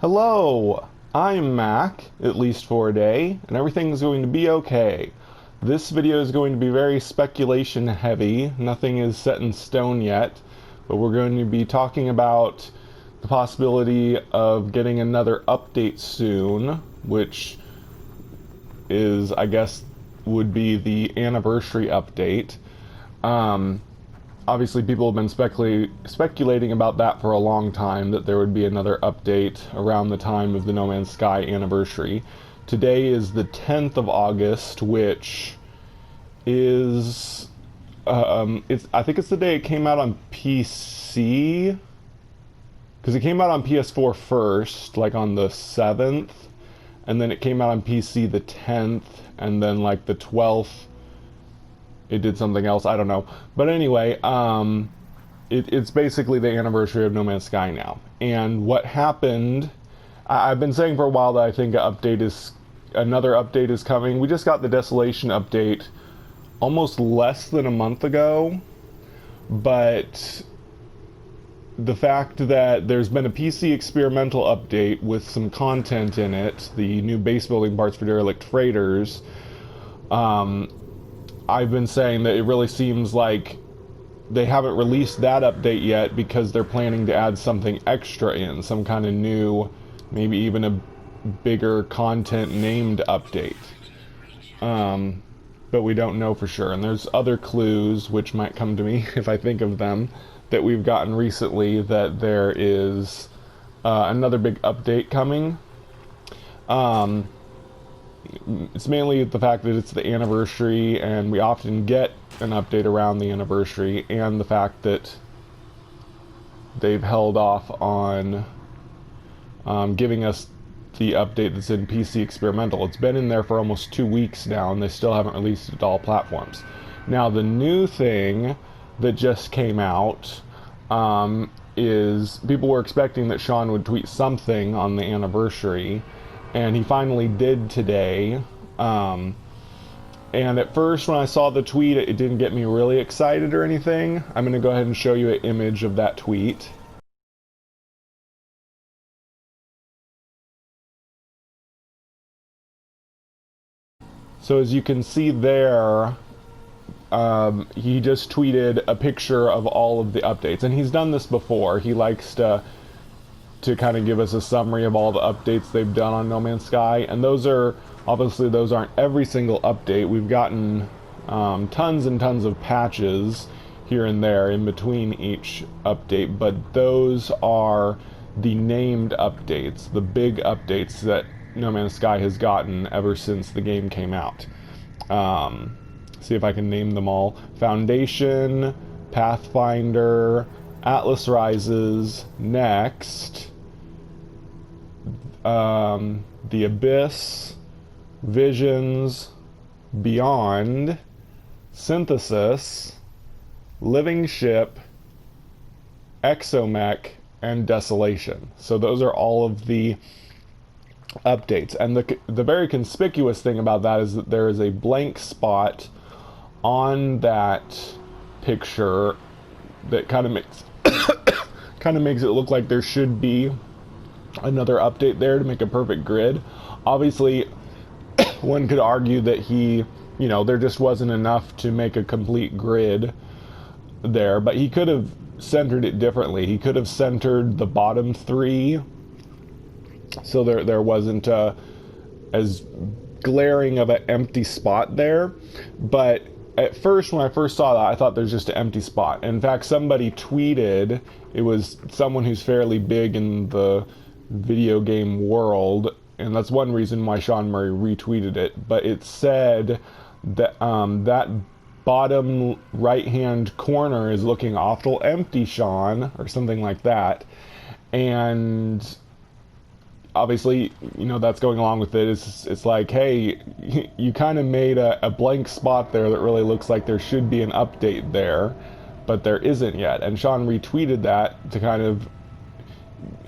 Hello, I'm Mac, at least for a day, and everything's going to be okay. This video is going to be very speculation heavy. Nothing is set in stone yet, but we're going to be talking about the possibility of getting another update soon, which is, I guess, would be the anniversary update. Obviously people have been speculating about that for a long time, that there would be another update around the time of the No Man's Sky anniversary. Today is the 10th of August, which is I think it's the day it came out on PC, because it came out on PS4 first, like on the 7th, and then it came out on PC the 10th, and then like the 12th it did something else, I don't know. But anyway, it's basically the anniversary of No Man's Sky now. And what happened, I've been saying for a while that I think another update is coming. We just got the Desolation update almost less than a month ago, but the fact that there's been a PC experimental update with some content in it, the new base building parts for derelict freighters, I've been saying that it really seems like they haven't released that update yet because they're planning to add something extra in, some kind of new, maybe even a bigger content named update. But we don't know for sure. And there's other clues, which might come to me if I think of them, that we've gotten recently, that there is another big update coming. It's mainly the fact that it's the anniversary, and we often get an update around the anniversary, and the fact that they've held off on giving us the update that's in PC Experimental. It's been in there for almost 2 weeks now, and they still haven't released it to all platforms. Now, the new thing that just came out is people were expecting that Sean would tweet something on the anniversary, and he finally did today. And at first when I saw the tweet, it didn't get me really excited or anything. I'm going to go ahead and show you an image of that tweet. So as you can see there, he just tweeted a picture of all of the updates, and he's done this before. He likes to kind of give us a summary of all the updates they've done on No Man's Sky, and those aren't every single update. We've gotten tons and tons of patches here and there in between each update, but those are the named updates, the big updates that No Man's Sky has gotten ever since the game came out. See if I can name them all. Foundation, Pathfinder, Atlas Rises, Next, The Abyss, Visions, Beyond, Synthesis, Living Ship, Exomech, and Desolation. So those are all of the updates. And the very conspicuous thing about that is that there is a blank spot on that picture that kind of makes it look like there should be another update there to make a perfect grid. Obviously, one could argue that there just wasn't enough to make a complete grid there, but he could have centered it differently. He could have centered the bottom three so there wasn't as glaring of an empty spot there. But at first, when I first saw that, I thought there's just an empty spot. In fact, somebody tweeted, it was someone who's fairly big in the video game world, and that's one reason why Sean Murray retweeted it, but it said that that bottom right-hand corner is looking awful empty, Sean, or something like that. And obviously, that's going along with it. It's like, hey, you kind of made a blank spot there that really looks like there should be an update there, but there isn't yet. And Sean retweeted that to kind of,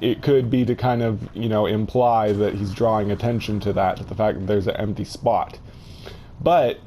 it could be to kind of, imply that he's drawing attention to that, to the fact that there's an empty spot. But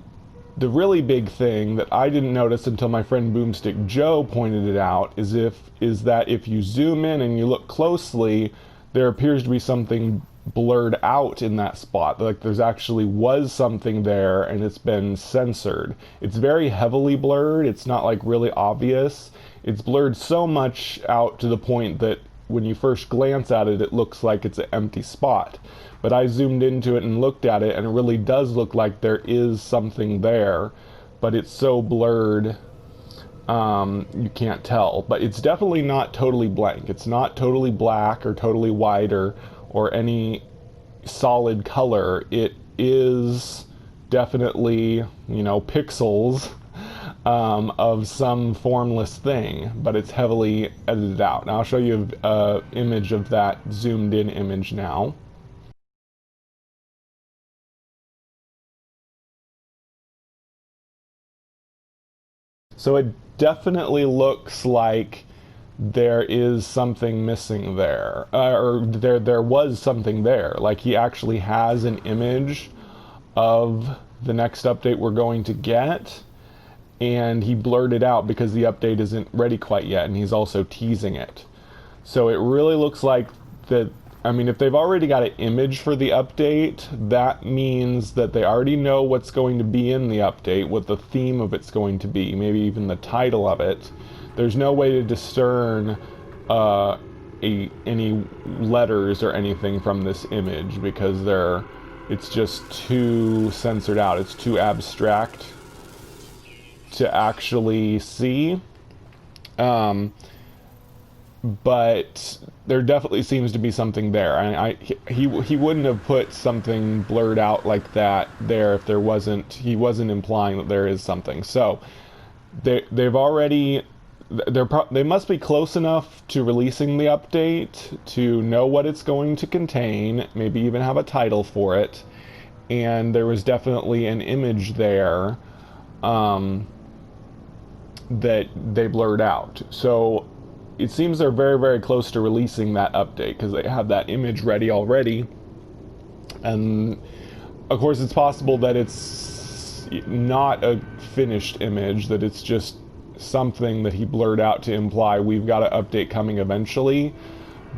the really big thing that I didn't notice until my friend Boomstick Joe pointed it out is that if you zoom in and you look closely, there appears to be something blurred out in that spot. Like there's actually was something there and it's been censored. It's very heavily blurred. It's not like really obvious. It's blurred so much out to the point that when you first glance at it, it looks like it's an empty spot. But I zoomed into it and looked at it, and it really does look like there is something there, but it's so blurred you can't tell. But it's definitely not totally blank. It's not totally black or totally white or any solid color. It is definitely, you know, pixels of some formless thing, but it's heavily edited out. Now I'll show you an image of that zoomed in image now. So it definitely looks like there is something missing there, or there was something there. Like he actually has an image of the next update we're going to get, and he blurred it out because the update isn't ready quite yet, and he's also teasing it. So it really looks like that. I mean, if they've already got an image for the update, that means that they already know what's going to be in the update, what the theme of it's going to be, maybe even the title of it. There's no way to discern any letters or anything from this image because it's just too censored out. It's too abstract to actually see. But there definitely seems to be something there. He wouldn't have put something blurred out like that there if he wasn't implying that there is something. So they must be close enough to releasing the update to know what it's going to contain, maybe even have a title for it. And there was definitely an image there that they blurred out. So it seems they're very, very close to releasing that update because they have that image ready already. And of course, it's possible that it's not a finished image, that it's just something that he blurred out to imply we've got an update coming eventually.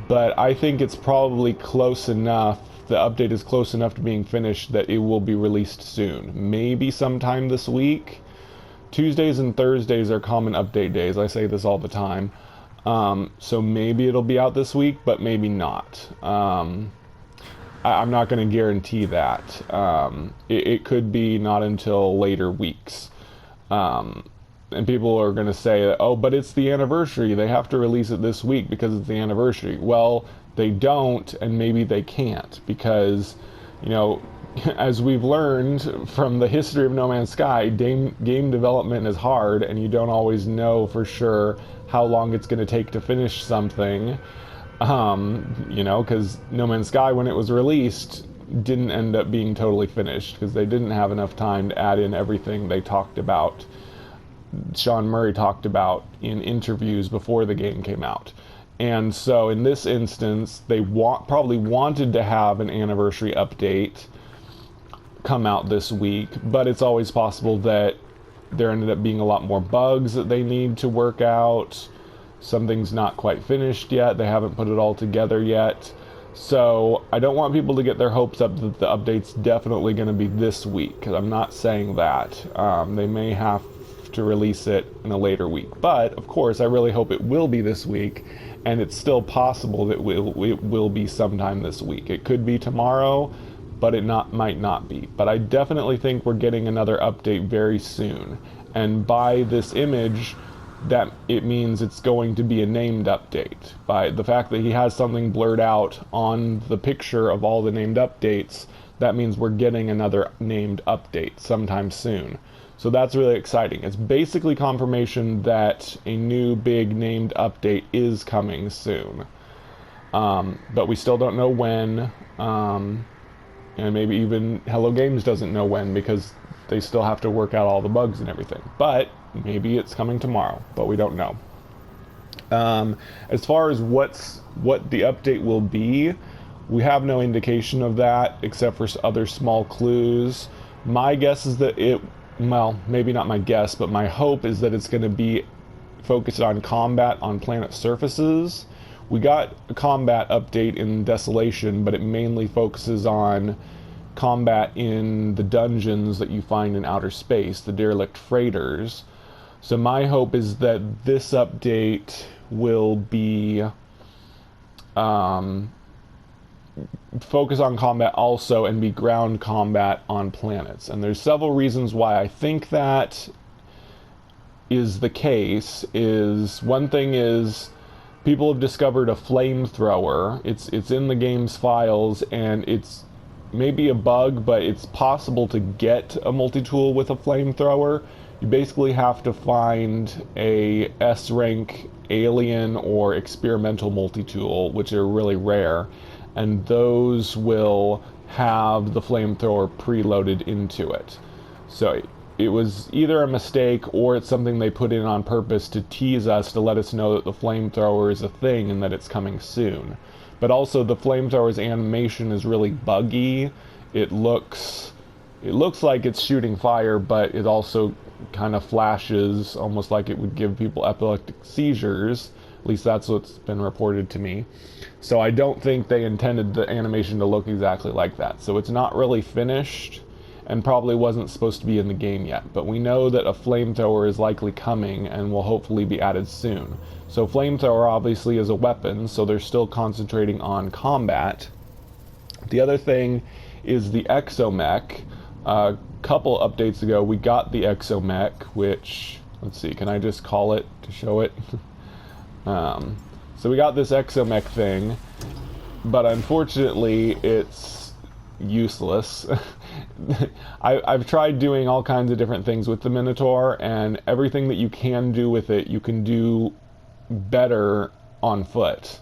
But I think it's probably close enough, the update is close enough to being finished that it will be released soon. Maybe sometime this week. Tuesdays and Thursdays are common update days. I say this all the time. So maybe it'll be out this week, but maybe not. I'm not going to guarantee that. It could be not until later weeks. And people are going to say, oh, but it's the anniversary. They have to release it this week because it's the anniversary. Well, they don't, and maybe they can't because, you know, as we've learned from the history of No Man's Sky, game development is hard, and you don't always know for sure how long it's going to take to finish something. You know, because No Man's Sky, when it was released, didn't end up being totally finished because they didn't have enough time to add in everything they talked about. Sean Murray talked about in interviews before the game came out. And so in this instance, they probably wanted to have an anniversary update come out this week, but it's always possible that there ended up being a lot more bugs that they need to work out. Something's not quite finished yet. They haven't put it all together yet. So I don't want people to get their hopes up that the update's definitely going to be this week, because I'm not saying that. They may have to release it in a later week. But, of course, I really hope it will be this week, and it's still possible that it will be sometime this week. It could be tomorrow, but it might not be. But I definitely think we're getting another update very soon. And by this image, that it means it's going to be a named update. By the fact that he has something blurred out on the picture of all the named updates, that means we're getting another named update sometime soon. So that's really exciting. It's basically confirmation that a new big named update is coming soon. But we still don't know when. And maybe even Hello Games doesn't know when because they still have to work out all the bugs and everything. But maybe it's coming tomorrow, but we don't know. As far as what the update will be, we have no indication of that except for other small clues. My guess is that well, maybe not my guess, but my hope is that it's going to be focused on combat on planet surfaces, We got a combat update in Desolation, but it mainly focuses on combat in the dungeons that you find in outer space, the derelict freighters. So my hope is that this update will be focus on combat also and be ground combat on planets. And there's several reasons why I think that is the case. Is one thing is people have discovered a flamethrower. It's in the game's files, and it's maybe a bug, but it's possible to get a multi-tool with a flamethrower. You basically have to find a S-rank alien or experimental multi-tool, which are really rare, and those will have the flamethrower preloaded into it. So it was either a mistake or it's something they put in on purpose to tease us, to let us know that the flamethrower is a thing and that it's coming soon. But also the flamethrower's animation is really buggy. It looks like it's shooting fire, but it also kind of flashes almost like it would give people epileptic seizures. At least that's what's been reported to me. So I don't think they intended the animation to look exactly like that. So it's not really finished and probably wasn't supposed to be in the game yet. But we know that a flamethrower is likely coming and will hopefully be added soon. So flamethrower obviously is a weapon, so they're still concentrating on combat. The other thing is the exomech. A couple updates ago we got the exomech, which, let's see, can I just call it to show it? So we got this exomech thing, but unfortunately it's useless. I've tried doing all kinds of different things with the Minotaur, and everything that you can do with it, you can do better on foot.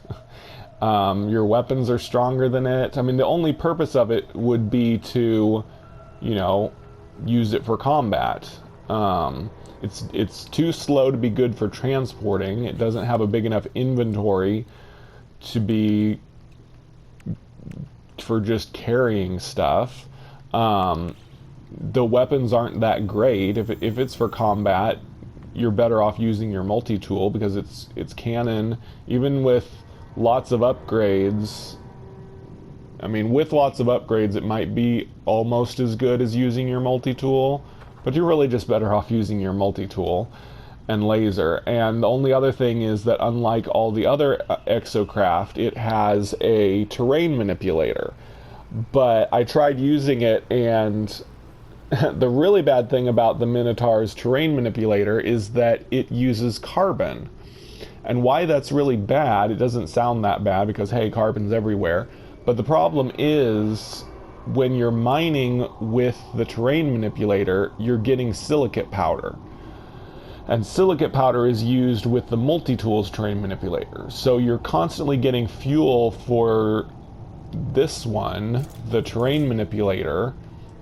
Your weapons are stronger than it. I mean, the only purpose of it would be to, you know, use it for combat. It's too slow to be good for transporting. It doesn't have a big enough inventory to be for just carrying stuff. The weapons aren't that great. If it's for combat, you're better off using your multi-tool because it's canon. Even with lots of upgrades, I mean, with lots of upgrades, it might be almost as good as using your multi-tool, but you're really just better off using your multi-tool and laser. And the only other thing is that unlike all the other exocraft, it has a terrain manipulator. But I tried using it, and the really bad thing about the Minotaur's terrain manipulator is that it uses carbon. And why that's really bad, it doesn't sound that bad because, hey, carbon's everywhere. But the problem is when you're mining with the terrain manipulator, you're getting silicate powder. And silicate powder is used with the multi-tools terrain manipulator. So you're constantly getting fuel for this one, the terrain manipulator,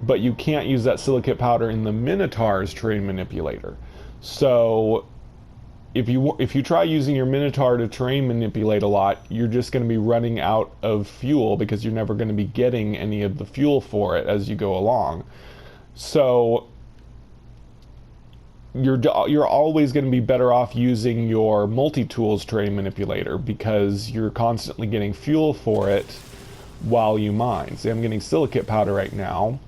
but you can't use that silicate powder in the Minotaur's terrain manipulator. So if you try using your Minotaur to terrain manipulate a lot, you're just going to be running out of fuel because you're never going to be getting any of the fuel for it as you go along. So you're always going to be better off using your multi-tools terrain manipulator because you're constantly getting fuel for it while you mine. See, I'm getting silicate powder right now,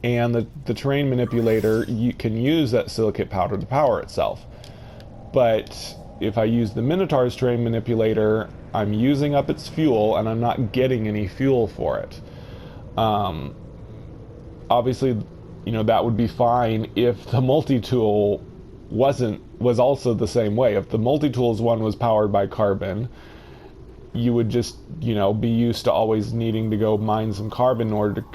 and the terrain manipulator, you can use that silicate powder to power itself. But if I use the Minotaur's terrain manipulator, I'm using up its fuel and I'm not getting any fuel for it. Obviously, you know, that would be fine if the multi-tool was also the same way. If the multi-tools one was powered by carbon, you would just, you know, be used to always needing to go mine some carbon in order to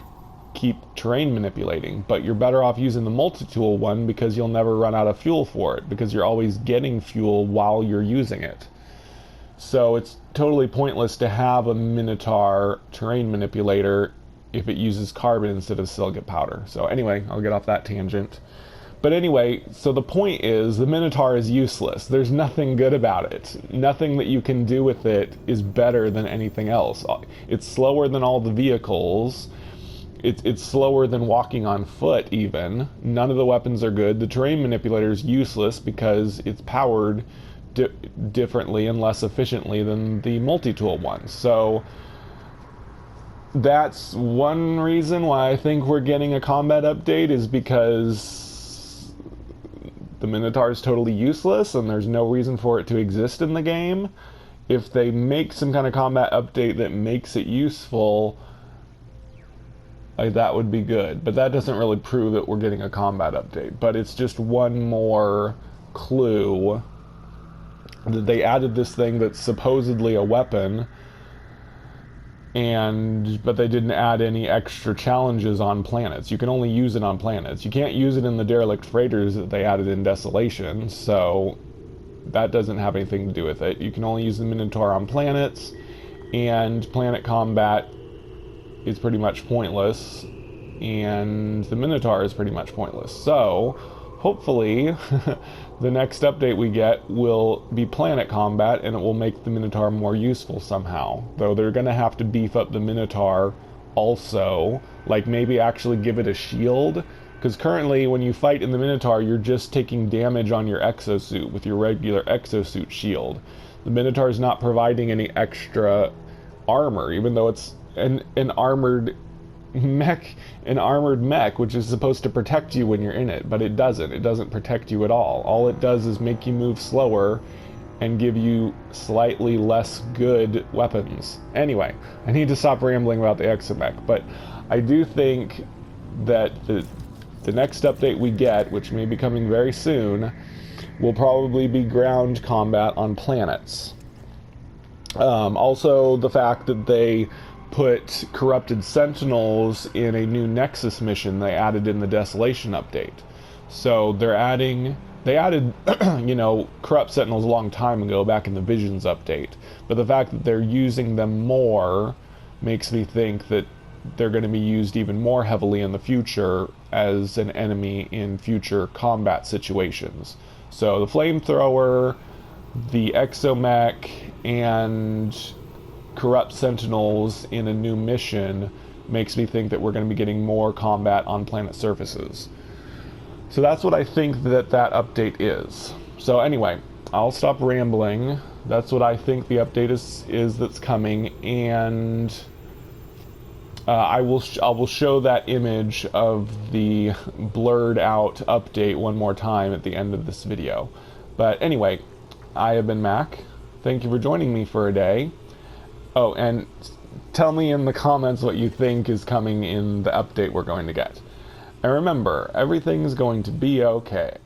keep terrain manipulating. But you're better off using the multi-tool one because you'll never run out of fuel for it because you're always getting fuel while you're using it. So it's totally pointless to have a Minotaur terrain manipulator if it uses carbon instead of silicate powder. So anyway, I'll get off that tangent. But anyway, so the point is the Minotaur is useless. There's nothing good about it. Nothing that you can do with it is better than anything else. It's slower than all the vehicles. It's slower than walking on foot even. None of the weapons are good. The terrain manipulator is useless because it's powered differently and less efficiently than the multi-tool ones. So that's one reason why I think we're getting a combat update, is because the Minotaur is totally useless and there's no reason for it to exist in the game. If they make some kind of combat update that makes it useful, like, that would be good. But that doesn't really prove that we're getting a combat update. But it's just one more clue that they added this thing that's supposedly a weapon, but they didn't add any extra challenges on planets. You can only use it on planets. You can't use it in the derelict freighters that they added in Desolation, so that doesn't have anything to do with it. You can only use the Minotaur on planets, and planet combat is pretty much pointless, and the Minotaur is pretty much pointless. So hopefully the next update we get will be planet combat, and it will make the Minotaur more useful somehow. Though they're going to have to beef up the Minotaur also, like maybe actually give it a shield, because currently when you fight in the Minotaur, you're just taking damage on your exosuit with your regular exosuit shield. The Minotaur is not providing any extra armor, even though it's an armored mech, which is supposed to protect you when you're in it, but it doesn't protect you at all. All it does is make you move slower and give you slightly less good weapons. Anyway, I need to stop rambling about the Exomech, but I do think that the next update we get, which may be coming very soon, will probably be ground combat on planets. Also, the fact that they put corrupted sentinels in a new Nexus mission they added in the Desolation update. So they added corrupt sentinels a long time ago, back in the Visions update. But the fact that they're using them more makes me think that they're going to be used even more heavily in the future as an enemy in future combat situations. So the flamethrower, the exomech, and corrupt sentinels in a new mission makes me think that we're going to be getting more combat on planet surfaces. So that's what I think that update is. So anyway, I'll stop rambling. That's what I think the update is that's coming, and I will show that image of the blurred out update one more time at the end of this video. But anyway, I have been Mac. Thank you for joining me for a day. Oh, and tell me in the comments what you think is coming in the update we're going to get. And remember, everything's going to be okay.